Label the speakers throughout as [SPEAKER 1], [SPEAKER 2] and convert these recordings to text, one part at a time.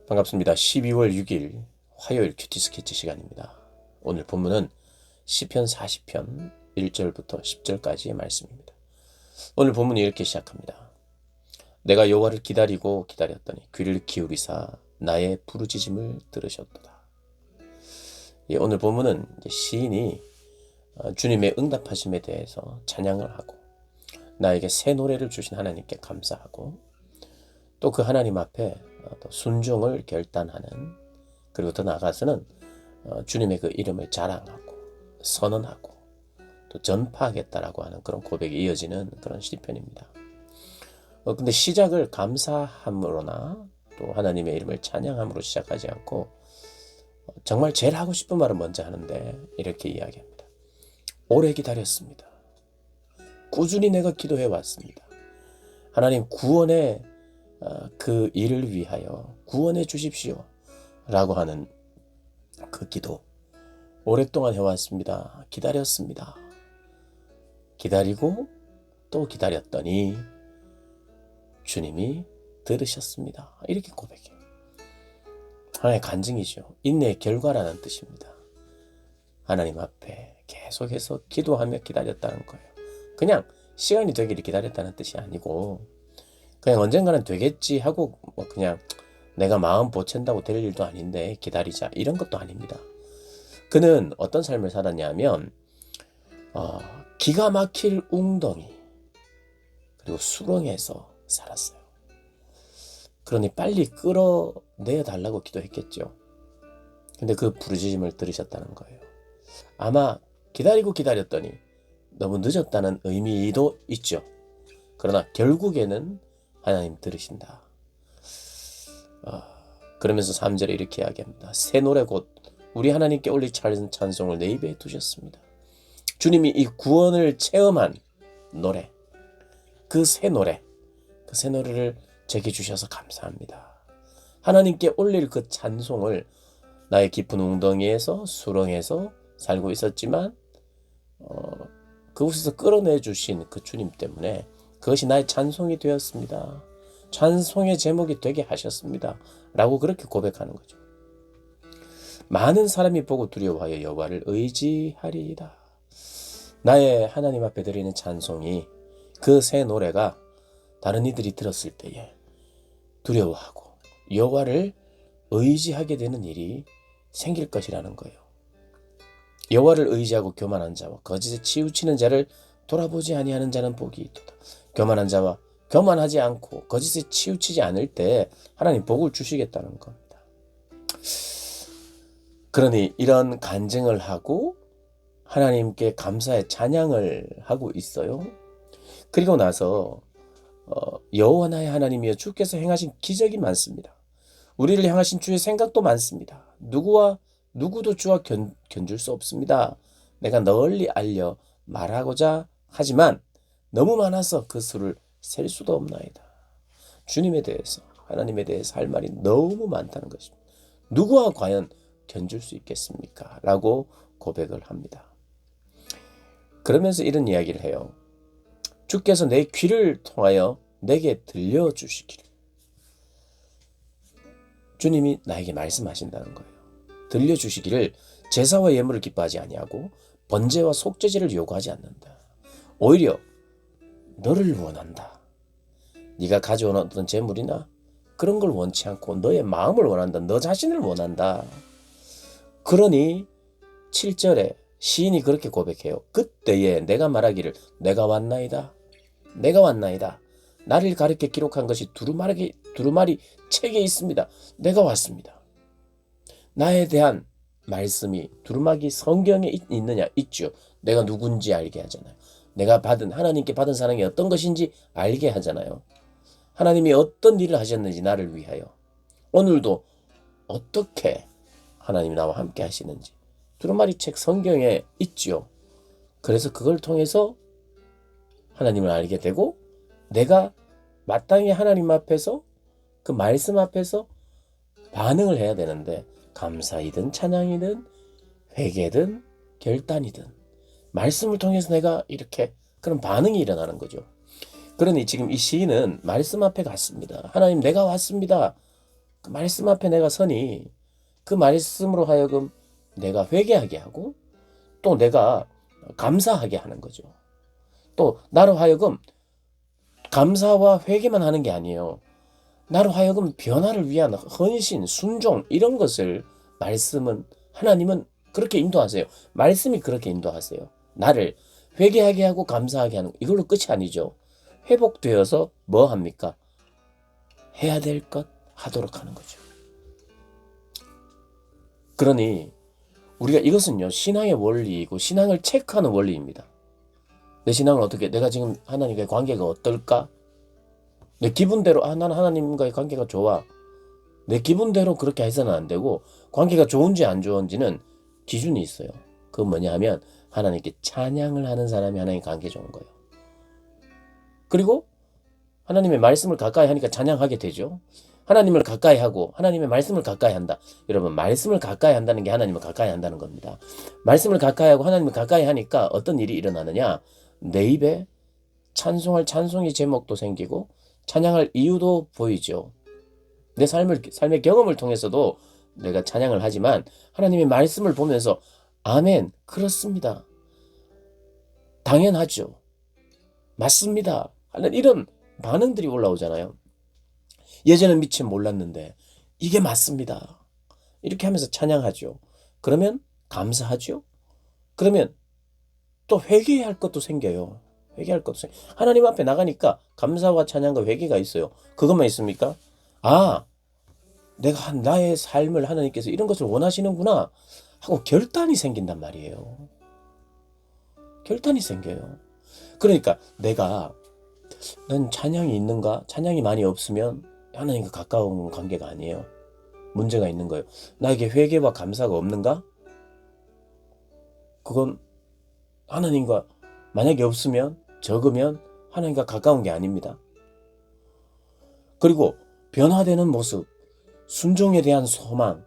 [SPEAKER 1] 반갑습니다. 12월 6일 화요일 큐티 스케치 시간입니다. 오늘 본문은 시편 40편 1절부터 10절까지의 말씀입니다. 오늘 본문이 이렇게 시작합니다. 내가 여호와를 기다리고 기다렸더니 귀를 기울이사 나의 부르짖음을 들으셨도다. 오늘 본문은 시인이 주님의 응답하심에 대해서 찬양을 하고 나에게 새 노래를 주신 하나님께 감사하고 또 그 하나님 앞에 순종을 결단하는, 그리고 더 나아가서는 주님의 그 이름을 자랑하고 선언하고 또 전파하겠다라고 하는 그런 고백이 이어지는 그런 시편입니다. 근데 시작을 감사함으로나 또 하나님의 이름을 찬양함으로 시작하지 않고 정말 제일 하고 싶은 말을 먼저 하는데 이렇게 이야기합니다. 오래 기다렸습니다. 꾸준히 내가 기도해 왔습니다. 하나님 구원의 그 일을 위하여 구원해 주십시오 라고 하는 그 기도 오랫동안 해왔습니다. 기다렸습니다. 기다리고 또 기다렸더니 주님이 들으셨습니다. 이렇게 고백해요. 하나의 간증이죠. 인내의 결과라는 뜻입니다. 하나님 앞에 계속해서 기도하며 기다렸다는 거예요. 그냥 시간이 되기를 기다렸다는 뜻이 아니고 그냥 언젠가는 되겠지 하고 그냥 내가 마음 보챈다고 될 일도 아닌데 기다리자 이런 것도 아닙니다. 그는 어떤 삶을 살았냐면 기가 막힐 웅덩이 그리고 수렁에서 살았어요. 그러니 빨리 끌어내어 달라고 기도했겠죠. 근데 그 부르짖음을 들으셨다는 거예요. 아마 기다리고 기다렸더니 너무 늦었다는 의미도 있죠. 그러나 결국에는 하나님 들으신다. 그러면서 3절에 이렇게 이야기합니다. 새 노래 곧 우리 하나님께 올릴 찬송을 내 입에 두셨습니다. 주님이 이 구원을 체험한 노래, 그 새 노래를 제게 주셔서 감사합니다. 하나님께 올릴 그 찬송을 나의 깊은 웅덩이에서 수렁에서 살고 있었지만 그곳에서 끌어내 주신 그 주님 때문에 그것이 나의 찬송이 되었습니다. 찬송의 제목이 되게 하셨습니다. 라고 그렇게 고백하는 거죠. 많은 사람이 보고 두려워하여 여호와를 의지하리이다. 나의 하나님 앞에 드리는 찬송이, 그 새 노래가 다른 이들이 들었을 때에 두려워하고 여호와를 의지하게 되는 일이 생길 것이라는 거예요. 여호와를 의지하고 교만한 자와 거짓에 치우치는 자를 돌아보지 아니하는 자는 복이 있도다. 교만한 자와 교만하지 않고 거짓에 치우치지 않을 때 하나님 복을 주시겠다는 겁니다. 그러니 이런 간증을 하고 하나님께 감사의 찬양을 하고 있어요. 그리고 나서 여호와 나의 하나님이여 주께서 행하신 기적이 많습니다. 우리를 향하신 주의 생각도 많습니다. 누구도 주와 견줄 수 없습니다. 내가 널리 알려 말하고자 하지만 너무 많아서 그 수를 셀 수도 없나이다. 주님에 대해서, 하나님에 대해서 할 말이 너무 많다는 것입니다. 누구와 과연 견줄 수 있겠습니까? 라고 고백을 합니다. 그러면서 이런 이야기를 해요. 주께서 내 귀를 통하여 내게 들려주시기를. 주님이 나에게 말씀하신다는 거예요. 들려주시기를 제사와 예물을 기뻐하지 아니하고 번제와 속죄제를 요구하지 않는다. 오히려 너를 원한다. 네가 가져온 어떤 재물이나 그런 걸 원치 않고 너의 마음을 원한다. 너 자신을 원한다. 그러니 7절에 시인이 그렇게 고백해요. 그때에 내가 말하기를 내가 왔나이다. 내가 왔나이다. 나를 가리켜 기록한 것이 두루마리 책에 있습니다. 내가 왔습니다. 나에 대한 말씀이 두루마기 성경에 있느냐? 있죠. 내가 누군지 알게 하잖아요. 내가 하나님께 받은 사랑이 어떤 것인지 알게 하잖아요. 하나님이 어떤 일을 하셨는지 나를 위하여, 오늘도 어떻게 하나님이 나와 함께 하시는지 두루마리 책 성경에 있죠. 그래서 그걸 통해서 하나님을 알게 되고 내가 마땅히 하나님 앞에서 그 말씀 앞에서 반응을 해야 되는데, 감사이든 찬양이든 회개든 결단이든 말씀을 통해서 내가 이렇게 그런 반응이 일어나는 거죠. 그러니 지금 이 시인은 말씀 앞에 갔습니다. 하나님 내가 왔습니다. 그 말씀 앞에 내가 서니 그 말씀으로 하여금 내가 회개하게 하고 또 내가 감사하게 하는 거죠. 또 나로 하여금 감사와 회개만 하는 게 아니에요. 나로 하여금 변화를 위한 헌신, 순종 이런 것을 하나님은 그렇게 인도하세요. 말씀이 그렇게 인도하세요. 나를 회개하게 하고 감사하게 하는 이걸로 끝이 아니죠. 회복되어서 뭐 합니까? 해야 될 것 하도록 하는 거죠. 그러니 우리가 이것은요 신앙의 원리이고 신앙을 체크하는 원리입니다. 내 신앙은 어떻게, 내가 지금 하나님과의 관계가 어떨까? 내 기분대로 나는 하나님과의 관계가 좋아. 내 기분대로 그렇게 해서는 안 되고 관계가 좋은지 안 좋은지는 기준이 있어요. 그건 뭐냐 하면 하나님께 찬양을 하는 사람이 하나님 관계 좋은 거예요. 그리고 하나님의 말씀을 가까이 하니까 찬양하게 되죠. 하나님을 가까이 하고 하나님의 말씀을 가까이 한다. 여러분 말씀을 가까이 한다는 게 하나님을 가까이 한다는 겁니다. 말씀을 가까이 하고 하나님을 가까이 하니까 어떤 일이 일어나느냐. 내 입에 찬송할 찬송의 제목도 생기고 찬양할 이유도 보이죠. 내 삶의 경험을 통해서도 내가 찬양을 하지만 하나님의 말씀을 보면서 아멘, 그렇습니다. 당연하죠. 맞습니다. 하는 이런 반응들이 올라오잖아요. 예전엔 미처 몰랐는데 이게 맞습니다. 이렇게 하면서 찬양하죠. 그러면 감사하죠. 그러면 또 회개해야 할 것도 생겨요. 회개할 것도 하나님 앞에 나가니까 감사와 찬양과 회개가 있어요. 그것만 있습니까? 아, 내가 나의 삶을 하나님께서 이런 것을 원하시는구나 하고 결단이 생긴단 말이에요. 결단이 생겨요. 그러니까 넌 찬양이 있는가? 찬양이 많이 없으면 하나님과 가까운 관계가 아니에요. 문제가 있는 거예요. 나에게 회개와 감사가 없는가? 그건 하나님과 만약에 없으면 적으면 하나님과 가까운 게 아닙니다. 그리고 변화되는 모습, 순종에 대한 소망,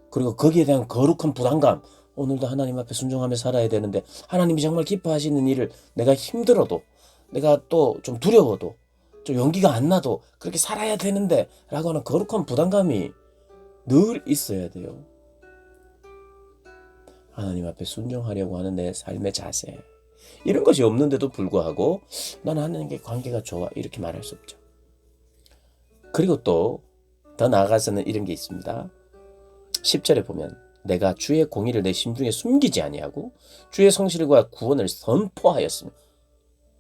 [SPEAKER 1] 그리고 거기에 대한 거룩한 부담감, 오늘도 하나님 앞에 순종하며 살아야 되는데 하나님이 정말 기뻐하시는 일을 내가 힘들어도 내가 또 좀 두려워도 좀 용기가 안 나도 그렇게 살아야 되는데 라고 하는 거룩한 부담감이 늘 있어야 돼요. 하나님 앞에 순종하려고 하는 내 삶의 자세, 이런 것이 없는데도 불구하고 나는 하나님께 관계가 좋아 이렇게 말할 수 없죠. 그리고 또 더 나아가서는 이런 게 있습니다. 10절에 보면 내가 주의 공의를 내 심중에 숨기지 아니하고 주의 성실과 구원을 선포하였으며,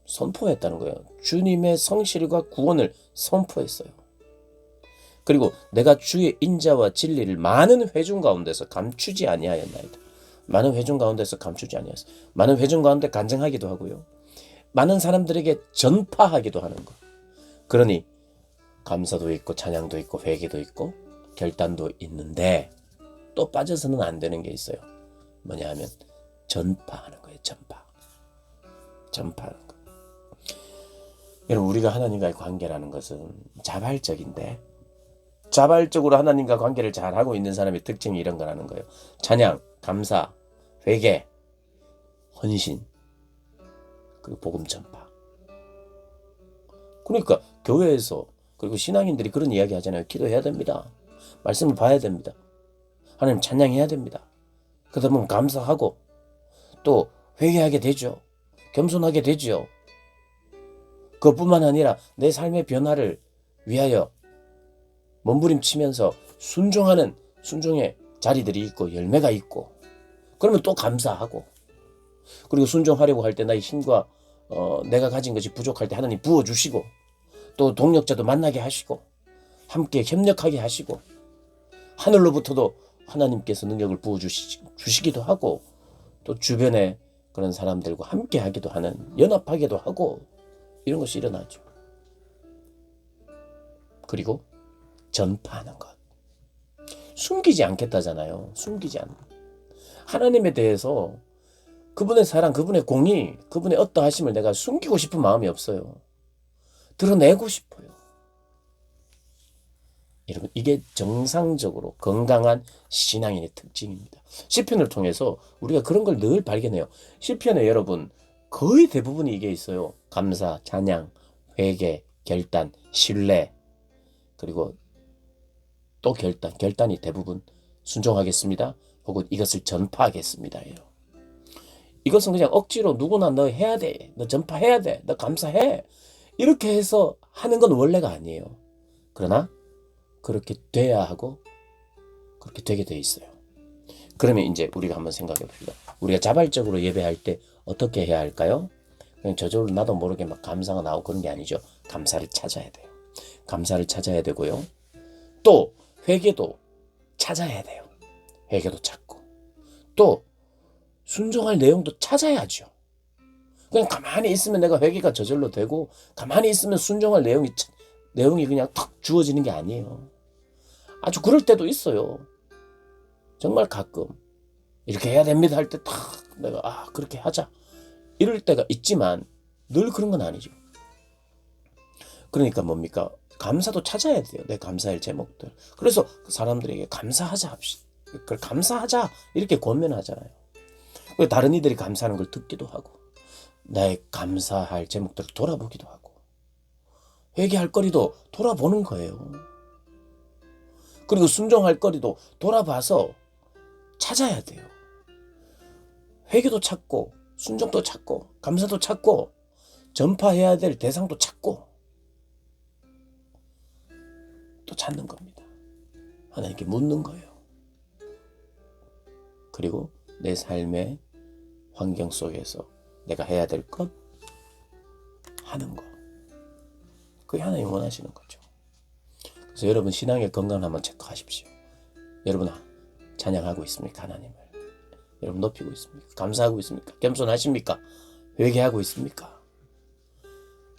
[SPEAKER 1] 선포했다는 거예요. 주님의 성실과 구원을 선포했어요. 그리고 내가 주의 인자와 진리를 많은 회중 가운데서 감추지 아니하였나이다. 많은 회중 가운데서 감추지 아니하였어. 많은 회중 가운데 간증하기도 하고요. 많은 사람들에게 전파하기도 하는 것. 그러니 감사도 있고 찬양도 있고 회개도 있고 결단도 있는데 또 빠져서는 안 되는 게 있어요. 뭐냐 하면 전파하는 거예요. 전파하는 거. 여러분 우리가 하나님과의 관계라는 것은 자발적인데 자발적으로 하나님과 관계를 잘하고 있는 사람의 특징이 이런 거라는 거예요. 찬양, 감사, 회개, 헌신, 그리고 복음 전파. 그러니까 교회에서 그리고 신앙인들이 그런 이야기 하잖아요. 기도해야 됩니다. 말씀을 봐야 됩니다. 하나님 찬양해야 됩니다. 그러다 보면 감사하고 또 회개하게 되죠. 겸손하게 되죠. 그것뿐만 아니라 내 삶의 변화를 위하여 몸부림치면서 순종하는 순종의 자리들이 있고 열매가 있고 그러면 또 감사하고 그리고 순종하려고 할 때 나의 힘과 내가 가진 것이 부족할 때 하나님 부어주시고 또 동력자도 만나게 하시고 함께 협력하게 하시고 하늘로부터도 하나님께서 능력을 부어주시기도 하고 또 주변에 그런 사람들과 함께 하기도 하는 연합하기도 하고 이런 것이 일어나죠. 그리고 전파하는 것. 숨기지 않겠다잖아요. 숨기지 않는. 하나님에 대해서 그분의 사랑, 그분의 공의, 그분의 어떠하심을 내가 숨기고 싶은 마음이 없어요. 드러내고 싶어요. 여러분 이게 정상적으로 건강한 신앙인의 특징입니다. 시편을 통해서 우리가 그런 걸 늘 발견해요. 시편에 여러분 거의 대부분이 이게 있어요. 감사, 찬양, 회개, 결단, 신뢰, 그리고 또 결단이 대부분 순종하겠습니다. 혹은 이것을 전파하겠습니다예요. 이것은 그냥 억지로 누구나 너 해야 돼. 너 전파해야 돼. 너 감사해. 이렇게 해서 하는 건 원래가 아니에요. 그러나 그렇게 돼야 하고 그렇게 되게 돼 있어요. 그러면 이제 우리가 한번 생각해 봅시다. 우리가 자발적으로 예배할 때 어떻게 해야 할까요? 그냥 저절로 나도 모르게 막 감사가 나오고 그런 게 아니죠. 감사를 찾아야 돼요. 감사를 찾아야 되고요. 또 회개도 찾아야 돼요. 회개도 찾고 또 순종할 내용도 찾아야죠. 그냥 가만히 있으면 내가 회개가 저절로 되고 가만히 있으면 순종할 내용이 그냥 탁 주어지는 게 아니에요. 아주 그럴 때도 있어요. 정말 가끔 이렇게 해야 됩니다 할 때 탁 내가 그렇게 하자 이럴 때가 있지만 늘 그런 건 아니죠. 그러니까 뭡니까? 감사도 찾아야 돼요. 내 감사할 제목들. 그래서 사람들에게 감사하자 합시다. 그걸 감사하자 이렇게 권면하잖아요. 다른 이들이 감사하는 걸 듣기도 하고 나의 감사할 제목들을 돌아보기도 하고 회개할 거리도 돌아보는 거예요. 그리고 순종할 거리도 돌아봐서 찾아야 돼요. 회개도 찾고 순종도 찾고 감사도 찾고 전파해야 될 대상도 찾고 또 찾는 겁니다. 하나님께 묻는 거예요. 그리고 내 삶의 환경 속에서 내가 해야 될 것 하는 거. 그게 하나님 원하시는 거죠. 그래서 여러분 신앙의 건강 한번 체크하십시오. 여러분 찬양하고 있습니까? 하나님을. 여러분 높이고 있습니까? 감사하고 있습니까? 겸손하십니까? 회개하고 있습니까?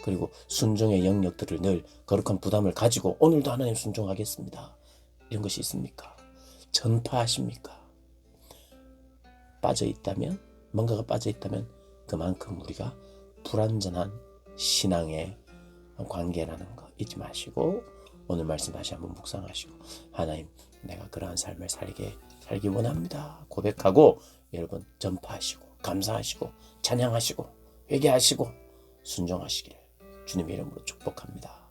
[SPEAKER 1] 그리고 순종의 영역들을 늘 거룩한 부담을 가지고 오늘도 하나님 순종하겠습니다. 이런 것이 있습니까? 전파하십니까? 뭔가가 빠져있다면 그만큼 우리가 불완전한 신앙의 관계라는 거 잊지 마시고 오늘 말씀 다시 한번 묵상하시고 하나님 내가 그러한 삶을 살기 원합니다. 고백하고 여러분 전파하시고 감사하시고 찬양하시고 회개하시고 순종하시기를 주님의 이름으로 축복합니다.